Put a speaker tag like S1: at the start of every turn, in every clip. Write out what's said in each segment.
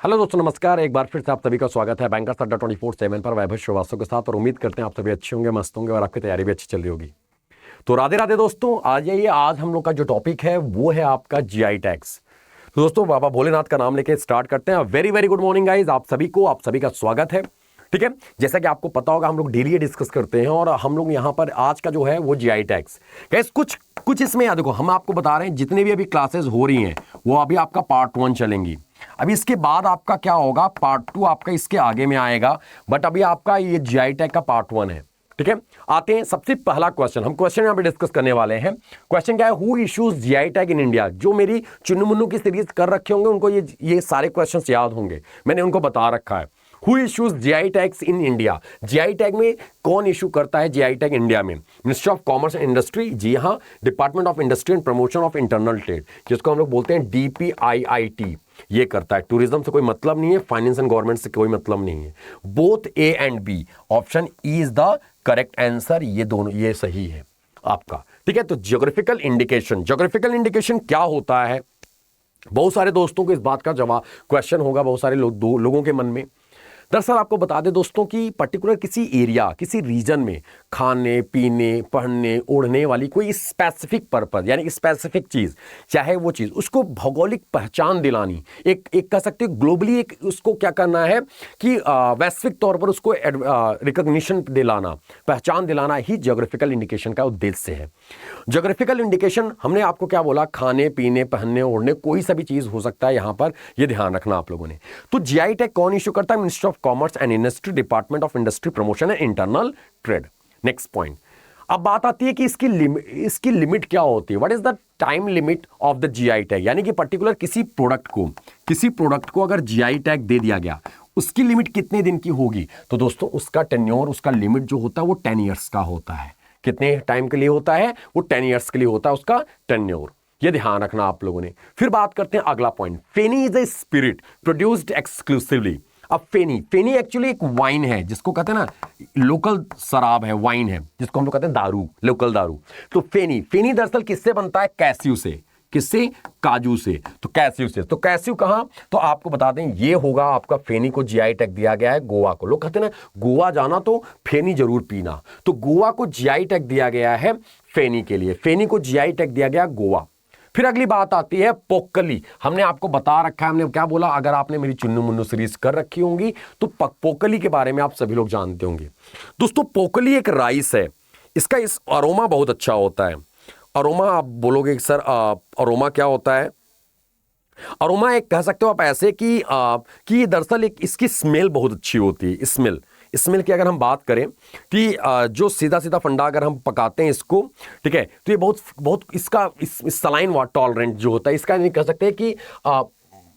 S1: Hello दोस्तों, नमस्कार। एक बार फिर से आप सभी का स्वागत है बैंकर्स अड्डा 24/7 पर वैभव श्रीवास्तव के साथ। और उम्मीद करते हैं आप सभी अच्छे होंगे, मस्त होंगे और आपकी तैयारी भी अच्छी चल रही होगी। तो राधे राधे दोस्तों, आ जाइए। आज हम लोग का जो टॉपिक है वो है आपका जीआई टैक्स। तो दोस्तों, बाबा भोलेनाथ का नाम लेके स्टार्ट करते हैं। Very very good morning guys, आप सभी का स्वागत है। ठीक है, जैसा कि आपको पता होगा हम लोग डेली डिस्कस करते हैं और हम लोग यहाँ पर आज का जो है वो जीआई टैक्स गाइस कुछ इसमें देखो, हम आपको बता रहे हैं जितने भी अभी क्लासेस हो रही हैं वो अभी आपका पार्ट 1 चलेंगी। अभी इसके बाद आपका क्या होगा, पार्ट 2 आपका इसके आगे में आएगा। बट अभी आपका ये जीआई टैग का पार्ट 1 है। ठीक है, आते हैं सबसे पहला क्वेश्चन। हम क्वेश्चन यहाँ पे डिस्कस करने वाले हैं। क्वेश्चन क्या है, who issues GI tag in India. जो मेरी चुन्नू मुन्नू की सीरीज कर रखे होंगे उनको ये सारे क्वेश्चंस याद होंगे, मैंने उनको बता रखा है। Who issues GI tags in India. GI tag में कौन इशू करता है जीआई टैग इंडिया में? Ministry of commerce and industry, जी हाँ, department of industry and promotion of internal trade, जिसको हम लोग बोलते हैं DPIIT, ये करता है। टूरिज्म से कोई मतलब नहीं है, फाइनेंस एंड गवर्नमेंट से कोई मतलब नहीं है। Both A and B, option E is the correct answer. ये दोनों ये सही है आपका। ठीक है, तो ज्योग्राफिकल इंडिकेशन क्या होता है? बहुत सारे दोस्तों को इस बात का जवाब क्वेश्चन होगा, बहुत सारे लोगों के मन में। दरअसल आपको बता दें दोस्तों कि पर्टिकुलर किसी एरिया, किसी रीजन में खाने पीने पहनने ओढ़ने वाली कोई स्पेसिफिक पर्पज, यानी स्पेसिफिक चीज़, चाहे वो चीज़ उसको भौगोलिक पहचान दिलानी, एक कह सकते हैं ग्लोबली, एक उसको क्या करना है कि वैश्विक तौर पर उसको रिकॉग्निशन दिलाना, पहचान दिलाना ही ज्योग्राफिकल इंडिकेशन का उद्देश्य है। ज्योग्राफिकल इंडिकेशन हमने आपको क्या बोला, खाने पीने पहनने ओढ़ने कोई सा भी चीज़ हो सकता है, यहाँ पर ये ध्यान रखना आप लोगों ने। तो जीआई टैग कौन इशू करता है? Ministry of commerce and industry, department of industry promotion and internal trade. Next point, अब बात आती है कि इसकी लिमिट क्या होती है। What is the time limit of the GI tag, यानी कि पर्टिकुलर किसी प्रोडक्ट को अगर जीआई टैग दे दिया गया, उसकी लिमिट कितने दिन की होगी? तो दोस्तों उसका टेन्योर, उसका लिमिट जो होता है वो 10 ईयर्स का होता है। कितने टाइम के लिए होता है? वो 10 ईयर्स के लिए होता है उसका टेन्योर। ये ध्यान रखना आप लोगों ने। फिर बात करते हैं अगला point, feni is a spirit produced exclusively. अब फेनी एक्चुअली एक वाइन है, जिसको कहते हैं ना लोकल शराब है, वाइन है, जिसको हम लोग कहते हैं दारू, लोकल दारू। तो फेनी दरअसल किससे बनता है? कैस्यू से। किससे? काजू से। तो कैस्यू कहां? तो आपको बता दें ये होगा आपका, फेनी को जीआई टैग दिया गया है गोवा को। लोग कहते हैं ना गोवा जाना तो फेनी जरूर पीना, तो गोवा को जीआई टैग दिया गया है फेनी के लिए। फेनी को जीआई टैग दिया गया गोवा। फिर अगली बात आती है पोक्कली। हमने आपको बता रखा है, हमने क्या बोला, अगर आपने मेरी चुन्नू मुन्नू सीरीज कर रखी होंगी तो पोक्कली के बारे में आप सभी लोग जानते होंगे। दोस्तों पोक्कली एक राइस है, इसका अरोमा बहुत अच्छा होता है। अरोमा, आप बोलोगे सर अरोमा क्या होता है? अरोमा एक कह सकते हो आप ऐसे कि दरअसल एक इसकी स्मेल बहुत अच्छी होती है। स्मेल की अगर हम बात करें कि जो सीधा फंडा अगर हम पकाते हैं इसको, ठीक है, तो ये बहुत इसका सलाइन टॉलरेंट जो होता है इसका, नहीं कह सकते कि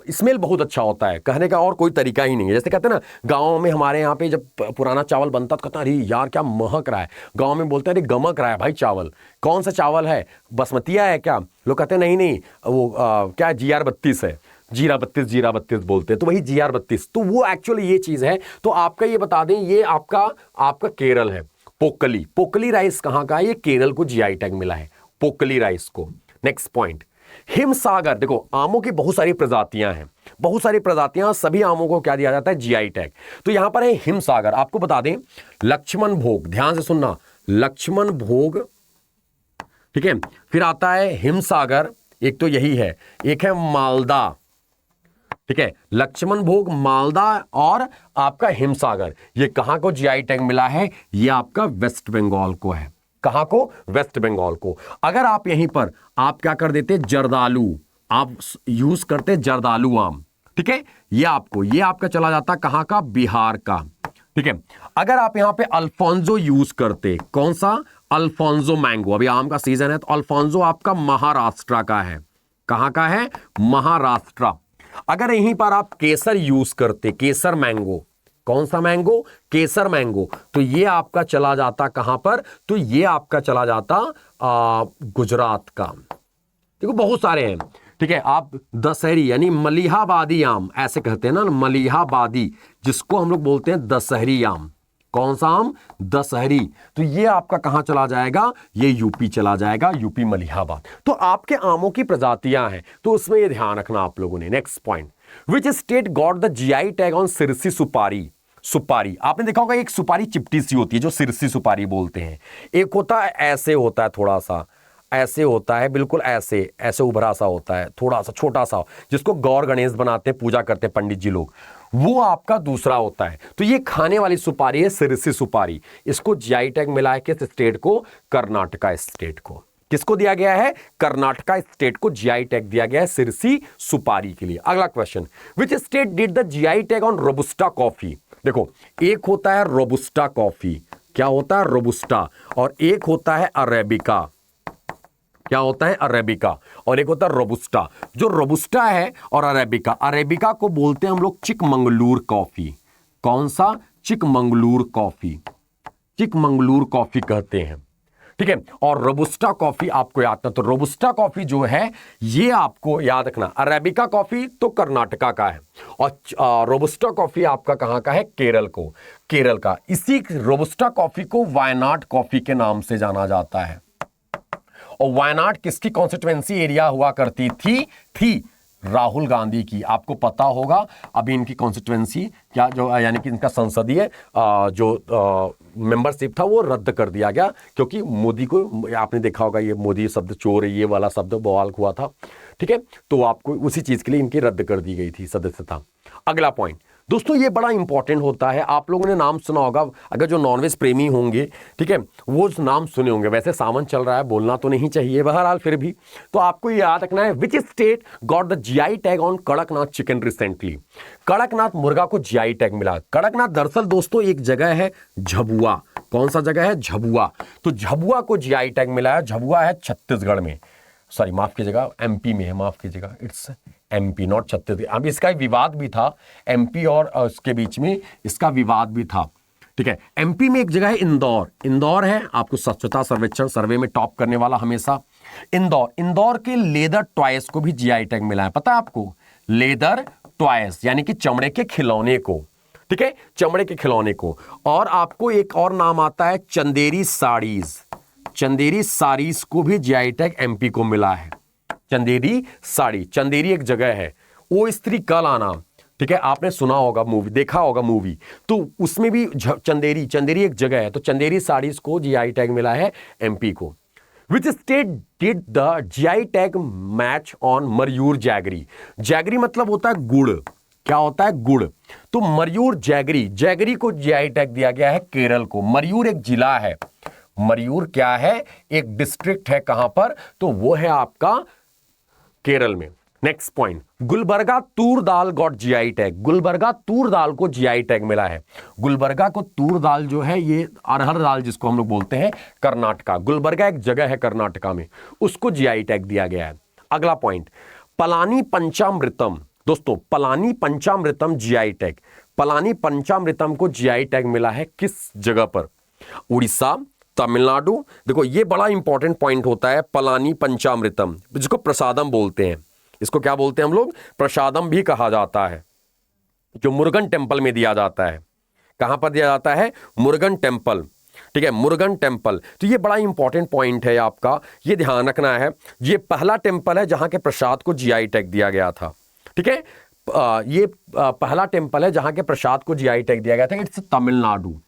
S1: स्मेल बहुत अच्छा होता है। कहने का और कोई तरीका ही नहीं है। जैसे कहते हैं ना गाँव में, हमारे यहाँ पे जब पुराना चावल बनता तो कहता अरे यार क्या महक रहा है, गाँव में बोलते हैं अरे गमक रहा है भाई चावल। कौन सा चावल है? बासमतिया है क्या? लोग कहते हैं नहीं वो क्या GR32 है, जीरा बत्तीस बोलते हैं, तो वही GR32, तो वो एक्चुअली ये चीज है। तो आपका ये बता दें, ये आपका केरल है। पोक्कली राइस कहाँ का है? ये केरल को जीआई टैग मिला है, पोक्कली राइस को। Next point, Himsagar. देखो आमों की बहुत सारी प्रजातियां हैं, सभी आमों को क्या दिया जाता है? GI tag. तो यहां पर है हिमसागर। आपको बता दें लक्ष्मण भोग, ध्यान से सुनना, लक्ष्मण भोग, ठीक है। फिर आता है हिमसागर, एक तो यही है, एक है मालदा, ठीक है, लक्ष्मण भोग, मालदा और आपका हिमसागर। ये कहां को जीआई टैग मिला है? ये आपका वेस्ट बंगाल को है। कहां को? वेस्ट बंगाल को। अगर आप यहीं पर आप क्या कर देते, जर्दालू, आप यूज करते जर्दालू आम, ठीक है, ये आपका चला जाता कहां का? बिहार का, ठीक है। अगर आप यहां पे अल्फोंजो यूज करते, कौन सा? अल्फोंजो मैंगो, अभी आम का सीजन है तो अल्फोंजो आपका महाराष्ट्र का है। कहां का है? महाराष्ट्र। अगर यहीं पर आप केसर यूज करते, केसर मैंगो, कौन सा मैंगो? केसर मैंगो, तो ये आपका चला जाता कहां पर? तो ये आपका चला जाता गुजरात का। देखो बहुत सारे हैं, ठीक है। आप दशहरी यानी मलिहाबादी आम ऐसे कहते हैं ना, मलिहाबादी, जिसको हम लोग बोलते हैं दशहरी आम। कौन सा आम? दशहरी। तो ये आपका कहां चला जाएगा? ये यूपी चला जाएगा, यूपी मलिहाबाद। तो आपके आमों की प्रजातियां हैं, तो उसमें ये ध्यान रखना आप लोगों ने। Next point, which state got the GI tag on Sirsi सुपारी? सुपारी आपने देखा होगा, एक सुपारी चिपटी सी होती है जो सिरसी सुपारी बोलते हैं। एक होता है ऐसे होता है, थोड़ा सा ऐसे होता है, बिल्कुल ऐसे ऐसे उभरा सा होता है, थोड़ा सा छोटा सा, जिसको गौर गणेश बनाते हैं, पूजा करते हैं पंडित जी लोग, वो आपका दूसरा होता है। तो ये खाने वाली सुपारी है सिरसी सुपारी। इसको जीआई टैग मिला है किस स्टेट को? कर्नाटका स्टेट को। किसको दिया गया है? कर्नाटका स्टेट को जीआई टैग दिया गया है सिरसी सुपारी के लिए। अगला question, which state did the GI tag on robusta coffee? देखो, एक होता है रोबुस्टा कॉफी, क्या होता है? रोबुस्टा। और एक होता है अरेबिका, क्या होता है? अरेबिका। और एक होता है रोबुस्टा। जो रोबुस्टा है और अरेबिका, अरेबिका को बोलते हैं हम लोग चिकमंगलूर कॉफी। कौन सा? चिकमंगलूर कॉफी, चिकमंगलूर कॉफी कहते हैं, ठीक है। और रोबुस्टा कॉफी आपको याद था, तो रोबुस्टा कॉफी जो है ये आपको याद रखना। अरेबिका कॉफी तो कर्नाटका का है और रोबुस्टा कॉफी आपका कहां का है? केरल को, केरल का। इसी रोबुस्टा कॉफी को वायनाड कॉफी के नाम से जाना जाता है। और वायनाड किसकी कॉन्स्टिट्यूएंसी एरिया हुआ करती थी? राहुल गांधी की। आपको पता होगा अभी इनकी कॉन्स्टिट्यूएंसी क्या, जो यानी कि इनका संसदीय जो मेंबरशिप था वो रद्द कर दिया गया, क्योंकि मोदी को, आपने देखा होगा ये मोदी शब्द, चोर, ये वाला शब्द बवाल हुआ था, ठीक है। तो आपको उसी चीज के लिए इनकी रद्द कर दी गई थी सदस्यता। अगला पॉइंट दोस्तों, ये बड़ा इंपॉर्टेंट होता है, आप लोगों ने नाम सुना होगा, अगर जो नॉनवेज प्रेमी होंगे, ठीक है, वो नाम सुने होंगे। वैसे सावन चल रहा है, बोलना तो नहीं चाहिए, बहरहाल फिर भी तो आपको याद रखना है, which state got the GI tag on Kadaknath chicken recently? Kadaknath मुर्गा को जीआई टैग मिला। कड़कनाथ दरअसल दोस्तों एक जगह है झबुआ। कौन सा जगह है? झबुआ। तो झबुआ को जीआई टैग मिला है। झबुआ है छत्तीसगढ़ में, सॉरी माफ कीजिएगा, एमपी में है, माफ कीजिएगा, इट्स एमपी नॉट छत्तीसगढ़। अब इसका विवाद भी था, एमपी और उसके बीच में इसका विवाद भी था, ठीक है। एमपी में एक जगह है इंदौर। इंदौर है आपको स्वच्छता सर्वेक्षण सर्वे में टॉप करने वाला हमेशा इंदौर। इंदौर के लेदर टॉयज को भी जीआई टैग मिला है, पता है आपको? लेदर टॉयज यानी कि चमड़े के खिलौने को, ठीक है, चमड़े के खिलौने को। और आपको एक और नाम आता है चंदेरी साड़ीज। चंदेरी साड़ीज को भी जीआई टैग एमपी को मिला है। चंदेरी साड़ी, चंदेरी एक जगह है, ओ स्त्री कल आना, ठीक है, आपने सुना होगा मूवी, देखा होगा मूवी, तो उसमें भी चंदेरी, चंदेरी एक जगह है। तो चंदेरी साड़ीज को जीआई टैग मिला है एमपी को। Which state did the GI tag match on Mayur jaggery? Jaggery मतलब होता है गुड़, क्या होता है? गुड़। तो मयूर जैगरी, जैगरी को जीआई टैग दिया गया है केरल को। मयूर एक जिला है, मयूर क्या है? एक डिस्ट्रिक्ट है। कहां पर? तो वो है आपका केरल में। नेक्स्ट पॉइंट, गुलबर्गा तूर दाल गॉट जीआई टैग। गुलबर्गा तूर दाल को जीआई टैग मिला है। गुलबर्गा को तूर दाल जो है, ये अरहर दाल जिसको हम लोग बोलते हैं, कर्नाटका, गुलबर्गा एक जगह है कर्नाटका में, उसको जीआई टैग दिया गया है। अगला पॉइंट, पलानी पंचामृतम। दोस्तों पलानी पंचामृतम जीआई टैग, पलानी पंचामृतम को जीआई टैग मिला है किस जगह पर? उड़ीसा, तमिलनाडु। देखो ये बड़ा इंपॉर्टेंट पॉइंट होता है, पलानी पंचामृतम, जिसको प्रसादम बोलते हैं। इसको क्या बोलते हैं हम लोग? प्रसादम भी कहा जाता है, जो मुरुगन टेम्पल में दिया जाता है। कहां पर दिया जाता है? मुरुगन टेम्पल, ठीक है, मुरुगन टेम्पल। तो ये बड़ा इंपॉर्टेंट पॉइंट है आपका, ये ध्यान रखना है। ये पहला टेम्पल है जहां के प्रसाद को जीआई टैग दिया गया था, ठीक है। ये पहला टेम्पल है जहां के प्रसाद को जीआई टैग दिया गया था। इट्स तमिलनाडु,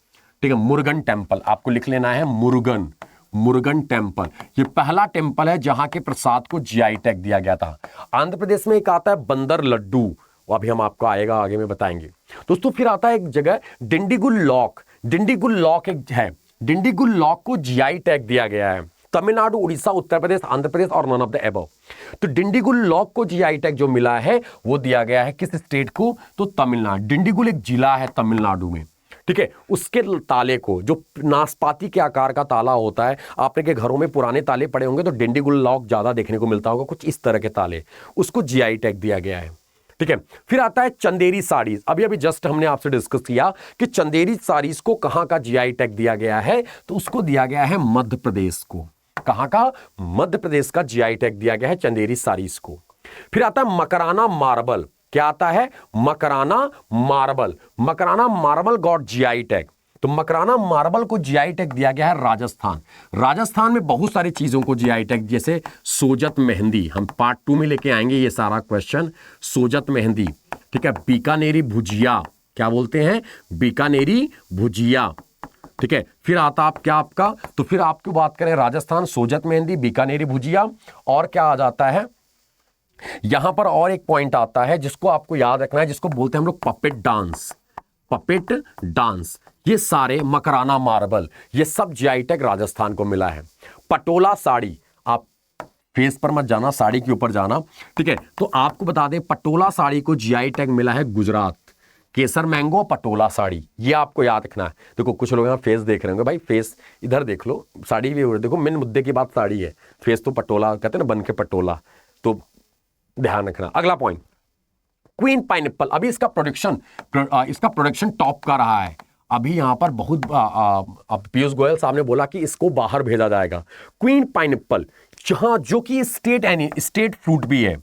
S1: ठीक है, मुरुगन टेम्पल, आपको लिख लेना है मुरुगन, मुरुगन टेम्पल। ये पहला टेम्पल है जहां के प्रसाद को जीआई टैग दिया गया था। आंध्र प्रदेश में एक आता है बंदर लड्डू, वो अभी हम आपको आएगा, आगे में बताएंगे दोस्तों। फिर आता है एक जगह डिंडीगुल लॉक, डिंडीगुल लॉक एक है, डिंडीगुल लॉक को जीआई टैग दिया गया है। तमिलनाडु, उड़ीसा, उत्तर प्रदेश, आंध्र प्रदेश और नन ऑफ द अबव। तो डिंडीगुल लॉक को जीआई टैग जो मिला है वो दिया गया है किस स्टेट को? तो तमिलनाडु। डिंडीगुल एक जिला है तमिलनाडु में, ठीक है। उसके ताले को, जो नाशपाती के आकार का ताला होता है, आपने के घरों में पुराने ताले पड़े होंगे तो डिंडीगुल लॉक ज्यादा देखने को मिलता होगा, कुछ इस तरह के ताले, उसको जीआई टैग दिया गया है, ठीक है। फिर आता है चंदेरी साड़ीज। अभी अभी जस्ट हमने आपसे डिस्कस किया कि चंदेरी साड़ीज को कहां का जीआई टैग दिया गया है, तो उसको दिया गया है मध्य प्रदेश को। कहां का? मध्य प्रदेश का जीआई टैग दिया गया है चंदेरी साड़ीज को। फिर आता है मकराना मार्बल। क्या आता है? Makrana marble. Makrana marble got GI tag. तो मकराना मार्बल को जीआई टैग दिया गया है राजस्थान। राजस्थान में बहुत सारी चीजों को जीआई टैग, जैसे सोजत मेहंदी, हम पार्ट 2 में लेके आएंगे ये सारा क्वेश्चन। सोजत मेहंदी, ठीक है, बीकानेरी भुजिया, क्या बोलते हैं, बीकानेरी भुजिया। ठीक है, फिर आता आप क्या आपका, तो फिर आपकी बात करें राजस्थान, सोजत मेहंदी, बीकानेरी भुजिया, और क्या आ जाता है यहां पर, और एक पॉइंट आता है जिसको आपको याद रखना है, जिसको बोलते हैं हम लोग पपेट डांस, पपेट डांस। ये सारे, मकराना मार्बल, ये सब जीआई टैग राजस्थान को मिला है। पटोला साड़ी, आप फेस पर मत जाना, साड़ी के ऊपर जाना। ठीक है, तो आपको बता दें पटोला साड़ी को जीआई टैग मिला है गुजरात। केसर मैंगो, पटोला साड़ी, ये आपको याद रखना है। देखो कुछ लोग यहाँ फेस देख रहे होंगे, भाई फेस इधर देख लो, साड़ी भी देखो, मेन मुद्दे की बात साड़ी है, फेस तो पटोला कहते हैं ना, बन के पटोला, तो ध्यान रखना। अगला पॉइंट, क्वीन पाइनएप्पल, अभी इसका प्रोडक्शन टॉप का रहा है। अभी यहां पर बहुत पीयूष गोयल साहब ने बोला कि इसको बाहर भेजा जाएगा। क्वीन पाइनएप्पल, जहां जो कि स्टेट फ्रूट भी है,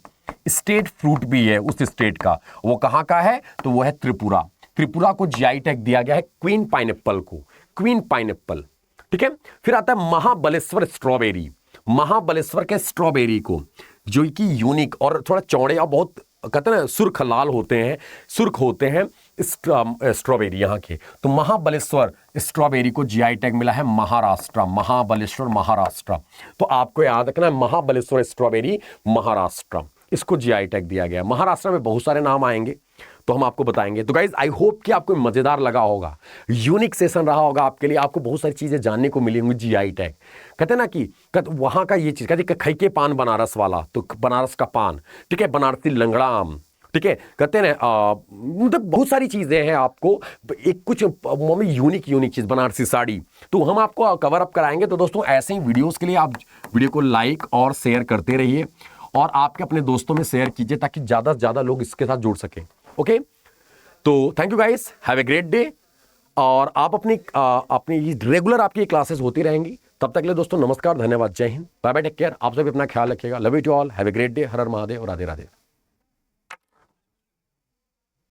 S1: स्टेट फ्रूट भी है उस स्टेट का, वो कहां का है, तो वो है त्रिपुरा। त्रिपुरा को जीआई टैग दिया गया है क्वीन पाइनएप्पल को, क्वीन पाइनएप्पल। ठीक है, फिर आता है महाबलेश्वर स्ट्रॉबेरी, महाबलेश्वर के स्ट्रॉबेरी को, जो कि यूनिक और थोड़ा चौड़े और बहुत कहते हैं ना सुर्ख लाल होते हैं, सुर्ख होते हैं स्ट्रॉबेरी यहाँ के, तो महाबलेश्वर स्ट्रॉबेरी को जीआई टैग मिला है महाराष्ट्र, महाबलेश्वर महाराष्ट्र। तो आपको याद रखना है महाबलेश्वर स्ट्रॉबेरी महाराष्ट्र, इसको जीआई टैग दिया गया। महाराष्ट्र में बहुत सारे नाम आएंगे तो हम आपको बताएंगे। तो गाइज आई होप कि आपको मजेदार लगा होगा, यूनिक सेशन रहा होगा आपके लिए, आपको बहुत सारी चीजें जानने को मिली होंगी। जीआई टैग कहते हैं ना कि वहां का ये चीज कहते खई के पान बनारस वाला, तो बनारस का पान, ठीक है, बनारसी लंगड़ा आम, ठीक है, कहते हैं मतलब बहुत सारी चीजें हैं। आपको एक कुछ यूनिक चीज, बनारसी साड़ी, तो हम आपको कवर अप कराएंगे। तो दोस्तों ऐसे ही वीडियोस के लिए आप वीडियो को लाइक और शेयर करते रहिए, और आपके अपने दोस्तों में शेयर कीजिए ताकि ज्यादा से ज्यादा लोग इसके साथ जुड़ सकें। ओके, तो thank you guys, have a great day. और आप अपनी रेगुलर आपकी क्लासेस होती रहेंगी। तब तक के लिए दोस्तों नमस्कार, धन्यवाद, जय हिंद, बाय बाय, टेक केयर। आप सभी अपना ख्याल रखिएगा। Love you to all, have a great day. हर हर महादेव, राधे राधे।